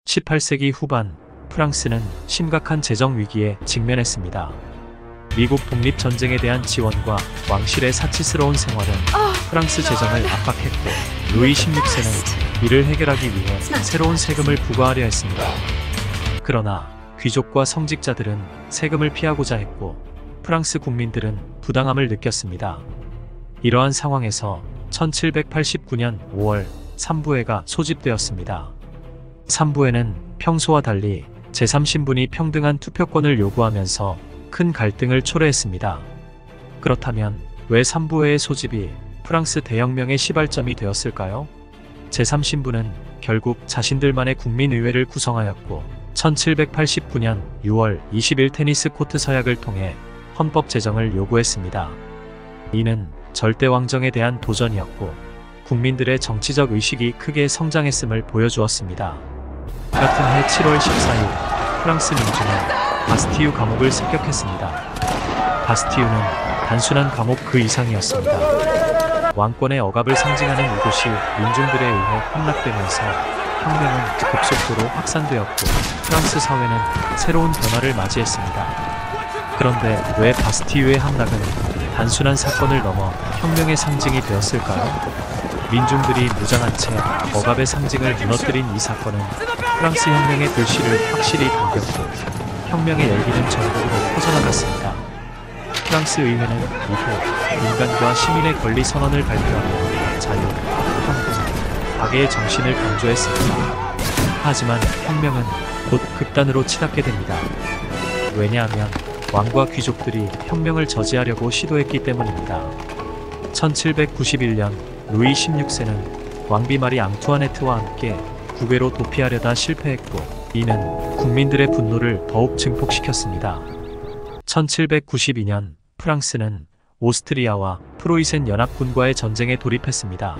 18세기 후반 프랑스는 심각한 재정 위기에 직면했습니다. 미국 독립전쟁에 대한 지원과 왕실의 사치스러운 생활은 프랑스 재정을 압박했고 루이 16세는 이를 해결하기 위해 새로운 세금을 부과하려 했습니다. 그러나 귀족과 성직자들은 세금을 피하고자 했고 프랑스 국민들은 부당함을 느꼈습니다. 이러한 상황에서 1789년 5월 3부회가 소집되었습니다. 3부회는 평소와 달리 제3신분이 평등한 투표권을 요구하면서 큰 갈등을 초래했습니다. 그렇다면 왜 3부회의 소집이 프랑스 대혁명의 시발점이 되었을까요? 제3신분은 결국 자신들만의 국민의회를 구성하였고 1789년 6월 20일 테니스 코트 서약을 통해 헌법 제정을 요구했습니다. 이는 절대왕정에 대한 도전이었고 국민들의 정치적 의식이 크게 성장했음을 보여주었습니다. 같은 해 7월 14일 프랑스 민중은 바스티유 감옥을 습격했습니다. 바스티유는 단순한 감옥 그 이상이었습니다. 왕권의 억압을 상징하는 이곳이 민중들에 의해 함락되면서 혁명은 급속도로 확산되었고 프랑스 사회는 새로운 변화를 맞이했습니다. 그런데 왜 바스티유의 함락은 단순한 사건을 넘어 혁명의 상징이 되었을까요? 민중들이 무장한 채 억압의 상징을 무너뜨린 이 사건은 프랑스 혁명의 불씨를 확실히 당겼고 혁명의 열기는 전국으로 퍼져나갔습니다. 프랑스 의회는 이후 민간과 시민의 권리 선언을 발표하며 자유, 평등, 박애의 정신을 강조했습니다. 하지만 혁명은 곧 극단으로 치닫게 됩니다. 왜냐하면 왕과 귀족들이 혁명을 저지하려고 시도했기 때문입니다. 1791년 루이 16세는 왕비 마리 앙투아네트와 함께 국외로 도피하려다 실패했고 이는 국민들의 분노를 더욱 증폭시켰습니다. 1792년 프랑스는 오스트리아와 프로이센 연합군과의 전쟁에 돌입했습니다.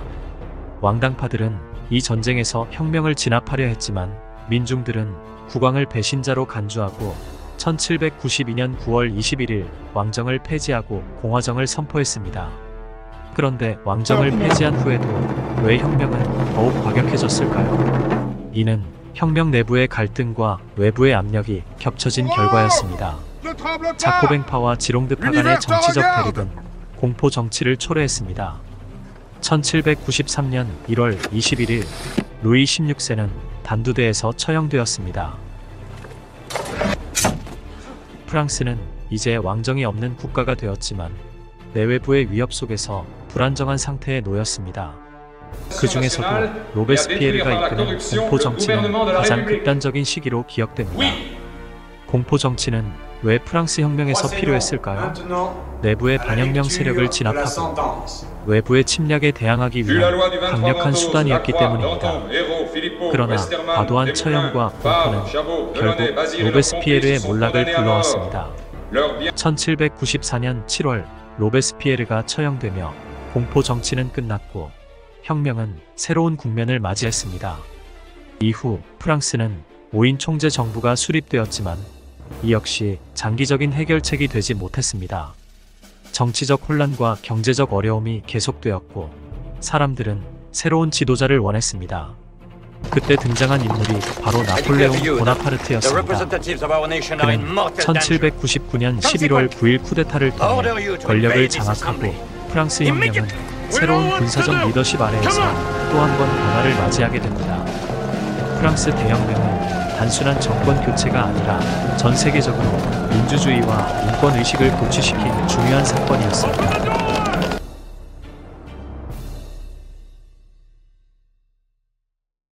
왕당파들은 이 전쟁에서 혁명을 진압하려 했지만 민중들은 국왕을 배신자로 간주하고 1792년 9월 21일 왕정을 폐지하고 공화정을 선포했습니다. 그런데 왕정을 폐지한 후에도 왜 혁명은 더욱 과격해졌을까요? 이는 혁명 내부의 갈등과 외부의 압력이 겹쳐진 결과였습니다. 자코뱅파와 지롱드파 간의 정치적 대립은 공포 정치를 초래했습니다. 1793년 1월 21일 루이 16세는 단두대에서 처형되었습니다. 프랑스는 이제 왕정이 없는 국가가 되었지만 내외부의 위협 속에서 불안정한 상태에 놓였습니다. 그 중에서도 로베스피에르가 이끄는 공포정치는 가장 극단적인 시기로 기억됩니다. 공포정치는 왜 프랑스 혁명에서 필요했을까요? 내부의 반혁명 세력을 진압하고 외부의 침략에 대항하기 위한 강력한 수단이었기 때문입니다. 그러나 과도한 처형과 공포는 결국 로베스피에르의 몰락을 불러왔습니다. 1794년 7월 로베스피에르가 처형되며 공포 정치는 끝났고 혁명은 새로운 국면을 맞이했습니다. 이후 프랑스는 5인 총재 정부가 수립되었지만 이 역시 장기적인 해결책이 되지 못했습니다. 정치적 혼란과 경제적 어려움이 계속되었고 사람들은 새로운 지도자를 원했습니다. 그때 등장한 인물이 바로 나폴레옹 보나파르트였습니다. 그는 1799년 11월 9일 쿠데타를 통해 권력을 장악하고 프랑스 혁명은 새로운 군사적 리더십 아래에서 또 한 번 변화를 맞이하게 됩니다. 프랑스 대혁명은 단순한 정권 교체가 아니라 전 세계적으로 민주주의와 인권 의식을 고취시킨 중요한 사건이었습니다.